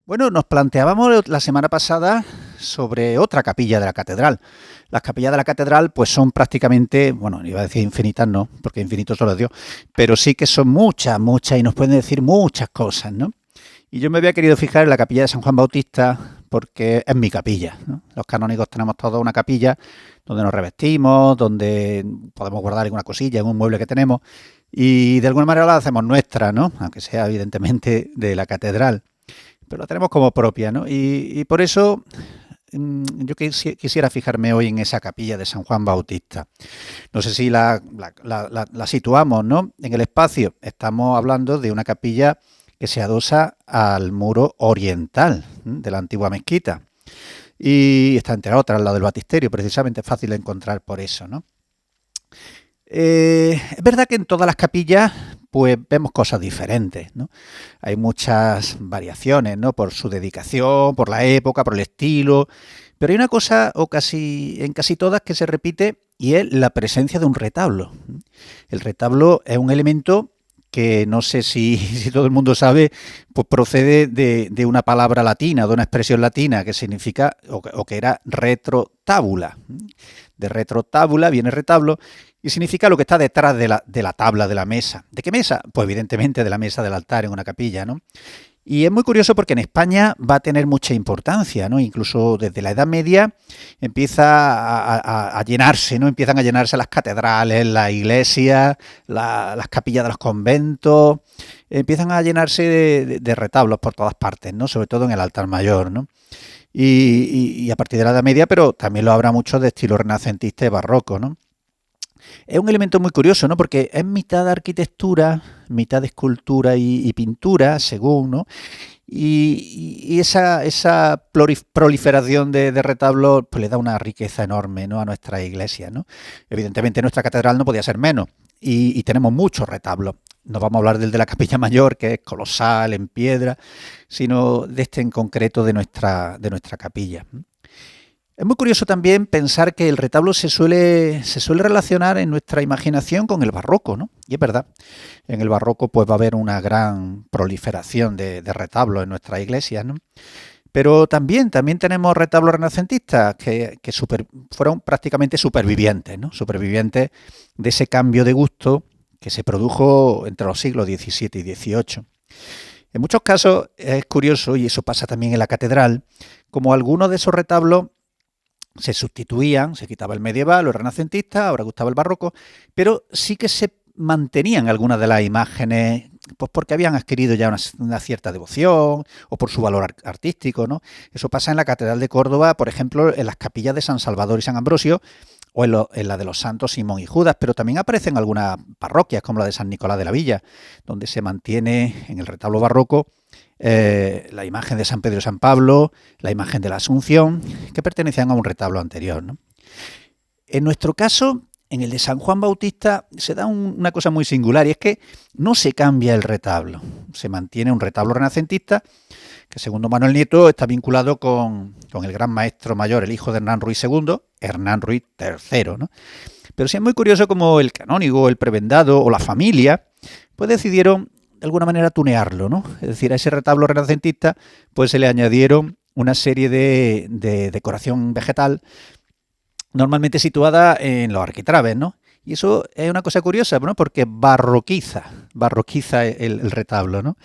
Bueno, nos planteábamos la semana pasada sobre otra capilla de la catedral. Las capillas de la catedral pues son prácticamente, bueno, iba a decir infinitas, no, porque infinito solo es Dios, pero sí que son muchas, muchas y nos pueden decir muchas cosas, ¿no? Y yo me había querido fijar en la capilla de San Juan Bautista porque es mi capilla, ¿no? Los canónigos tenemos todos una capilla donde nos revestimos, donde podemos guardar alguna cosilla en un mueble que tenemos y de alguna manera la hacemos nuestra, ¿no? Aunque sea evidentemente de la catedral, pero la tenemos como propia, ¿no? Y por eso yo quisiera fijarme hoy en esa capilla de San Juan Bautista. No sé si la situamos, ¿no? En el espacio. Estamos hablando de una capilla que se adosa al muro oriental de la antigua mezquita. Y está entre otras al lado del baptisterio, precisamente es fácil de encontrar por eso, ¿no? Es verdad que en todas las capillas pues vemos cosas diferentes, ¿no? Hay muchas variaciones, ¿no? Por su dedicación, por la época, por el estilo, pero hay una cosa en casi todas que se repite y es la presencia de un retablo. El retablo es un elemento que no sé si todo el mundo sabe, pues procede de una palabra latina, de una expresión latina que significa o que era retrotábula. De retrotábula viene retablo y significa lo que está detrás de la tabla de la mesa. ¿De qué mesa? Pues evidentemente de la mesa del altar en una capilla, ¿no? Y es muy curioso porque en España va a tener mucha importancia, ¿no? Incluso desde la Edad Media empieza a llenarse, ¿no? Empiezan a llenarse las catedrales, las iglesias, las capillas de los conventos, empiezan a llenarse de retablos por todas partes, ¿no? Sobre todo en el altar mayor, ¿no? Y a partir de la Edad Media, pero también lo habrá mucho de estilo renacentista y barroco, ¿no? Es un elemento muy curioso, ¿no? Porque es mitad de arquitectura, mitad de escultura y pintura, según, ¿no? Y esa proliferación de retablos pues le da una riqueza enorme, ¿no? A nuestra iglesia, ¿no? Evidentemente nuestra catedral no podía ser menos y tenemos muchos retablos. No vamos a hablar del de la Capilla Mayor, que es colosal, en piedra, sino de este en concreto de nuestra capilla. Es muy curioso también pensar que el retablo se suele relacionar en nuestra imaginación con el barroco, ¿no? Y es verdad, en el barroco pues va a haber una gran proliferación de retablos en nuestras iglesias, ¿no? Pero también tenemos retablos renacentistas que fueron prácticamente supervivientes, ¿no? Supervivientes de ese cambio de gusto que se produjo entre los siglos XVII y XVIII. En muchos casos es curioso, y eso pasa también en la catedral, como algunos de esos retablos se sustituían, se quitaba el medieval o el renacentista, ahora gustaba el barroco, pero sí que se mantenían algunas de las imágenes, pues porque habían adquirido ya una cierta devoción o por su valor artístico, ¿no? Eso pasa en la Catedral de Córdoba, por ejemplo, en las capillas de San Salvador y San Ambrosio, o en la de los santos Simón y Judas, pero también aparecen algunas parroquias, como la de San Nicolás de la Villa, donde se mantiene en el retablo barroco la imagen de San Pedro y San Pablo, la imagen de la Asunción, que pertenecían a un retablo anterior, ¿no? En nuestro caso, en el de San Juan Bautista, se da una cosa muy singular, y es que no se cambia el retablo. Se mantiene un retablo renacentista que, según don Manuel Nieto, está vinculado con el gran maestro mayor, el hijo de Hernán Ruiz II, Hernán Ruiz III, ¿no? Pero sí es muy curioso cómo el canónigo, el prebendado o la familia pues decidieron de alguna manera tunearlo, ¿no? Es decir, a ese retablo renacentista pues se le añadieron una serie de decoración vegetal normalmente situada en los arquitrabes, ¿no? Y eso es una cosa curiosa, ¿no? Porque barroquiza el retablo, ¿no?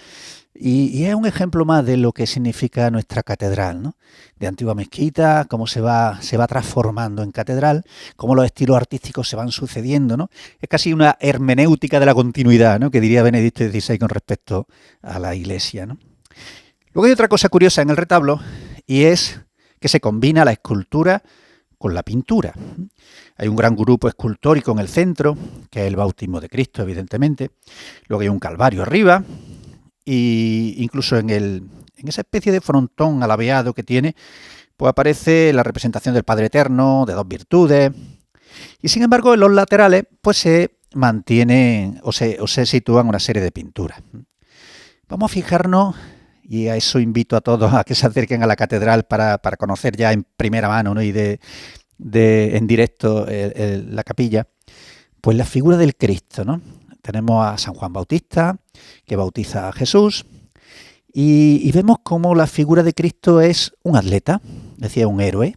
Y es un ejemplo más de lo que significa nuestra catedral, ¿no? De antigua mezquita, cómo se va transformando en catedral, cómo los estilos artísticos se van sucediendo, ¿no? Es casi una hermenéutica de la continuidad, ¿no? Que diría Benedicto XVI con respecto a la iglesia, ¿no? Luego hay otra cosa curiosa en el retablo y es que se combina la escultura con la pintura. Hay un gran grupo escultórico en el centro, que es el bautismo de Cristo, evidentemente. Luego hay un calvario arriba, y incluso en esa especie de frontón alabeado que tiene, pues aparece la representación del Padre Eterno, de dos virtudes, y sin embargo en los laterales pues se mantienen o se sitúan una serie de pinturas. Vamos a fijarnos, y a eso invito a todos a que se acerquen a la catedral para conocer ya en primera mano, ¿no? Y en directo la capilla, pues la figura del Cristo, ¿no? Tenemos a San Juan Bautista, que bautiza a Jesús, Y vemos cómo la figura de Cristo es un atleta, decía un héroe,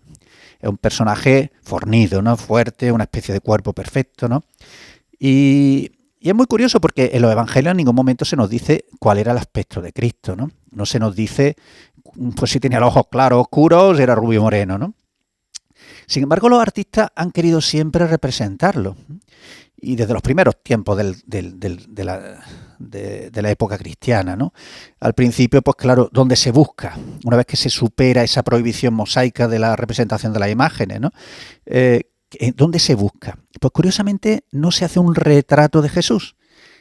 es un personaje fornido, ¿no? Fuerte, una especie de cuerpo perfecto, ¿no? Y es muy curioso porque en los evangelios en ningún momento se nos dice cuál era el aspecto de Cristo, ¿no? No se nos dice, pues si tenía los ojos claros, oscuros, era rubio moreno, ¿no? Sin embargo, los artistas han querido siempre representarlo. Y desde los primeros tiempos de la época cristiana, ¿no? Al principio, pues claro, ¿dónde se busca? Una vez que se supera esa prohibición mosaica de la representación de las imágenes, ¿no? ¿Dónde se busca? Pues curiosamente no se hace un retrato de Jesús,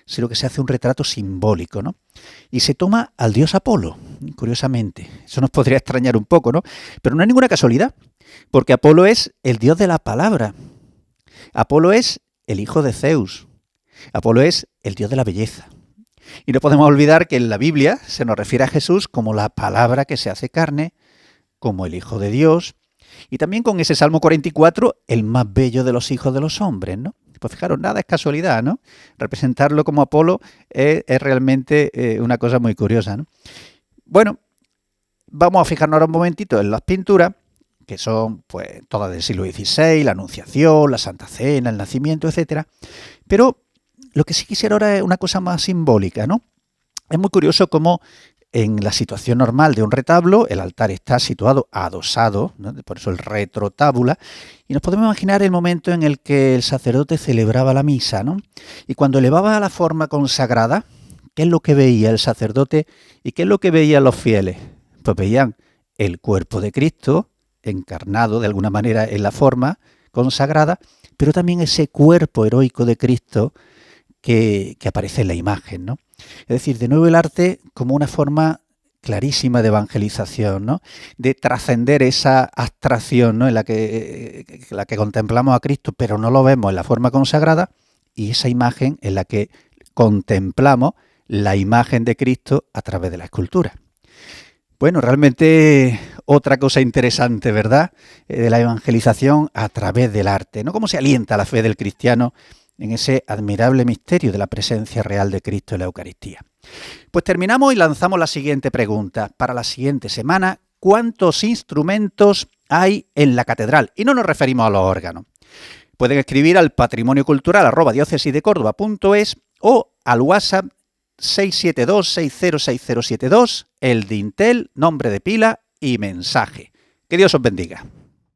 sino que se hace un retrato simbólico, ¿no? Y se toma al dios Apolo, curiosamente. Eso nos podría extrañar un poco, ¿no? Pero no es ninguna casualidad, porque Apolo es el dios de la palabra. Apolo es el hijo de Zeus. Apolo es el dios de la belleza. Y no podemos olvidar que en la Biblia se nos refiere a Jesús como la palabra que se hace carne, como el Hijo de Dios, y también con ese Salmo 44, el más bello de los hijos de los hombres, ¿no? Pues fijaros, nada es casualidad, ¿no? Representarlo como Apolo es realmente una cosa muy curiosa, ¿no? Bueno, vamos a fijarnos ahora un momentito en las pinturas, que son pues todas del siglo XVI, la Anunciación, la Santa Cena, el Nacimiento, etcétera. Pero lo que sí quisiera ahora es una cosa más simbólica, ¿no? Es muy curioso cómo en la situación normal de un retablo, el altar está situado adosado, ¿no? Por eso el retrotábula, y nos podemos imaginar el momento en el que el sacerdote celebraba la misa, ¿no? Y cuando elevaba a la forma consagrada, ¿qué es lo que veía el sacerdote y qué es lo que veían los fieles? Pues veían el cuerpo de Cristo, encarnado de alguna manera en la forma consagrada, pero también ese cuerpo heroico de Cristo que aparece en la imagen, ¿no? Es decir, de nuevo el arte como una forma clarísima de evangelización, ¿no? De trascender esa abstracción, ¿no? En la que contemplamos a Cristo, pero no lo vemos en la forma consagrada, y esa imagen en la que contemplamos la imagen de Cristo a través de la escultura. Bueno, realmente otra cosa interesante, ¿verdad? De la evangelización a través del arte, ¿no? Cómo se alienta la fe del cristiano en ese admirable misterio de la presencia real de Cristo en la Eucaristía. Pues terminamos y lanzamos la siguiente pregunta. Para la siguiente semana, ¿cuántos instrumentos hay en la catedral? Y no nos referimos a los órganos. Pueden escribir al patrimoniocultural@diócesidecórdoba.es o al WhatsApp 672-606072, el Dintel, nombre de pila y mensaje. Que Dios os bendiga.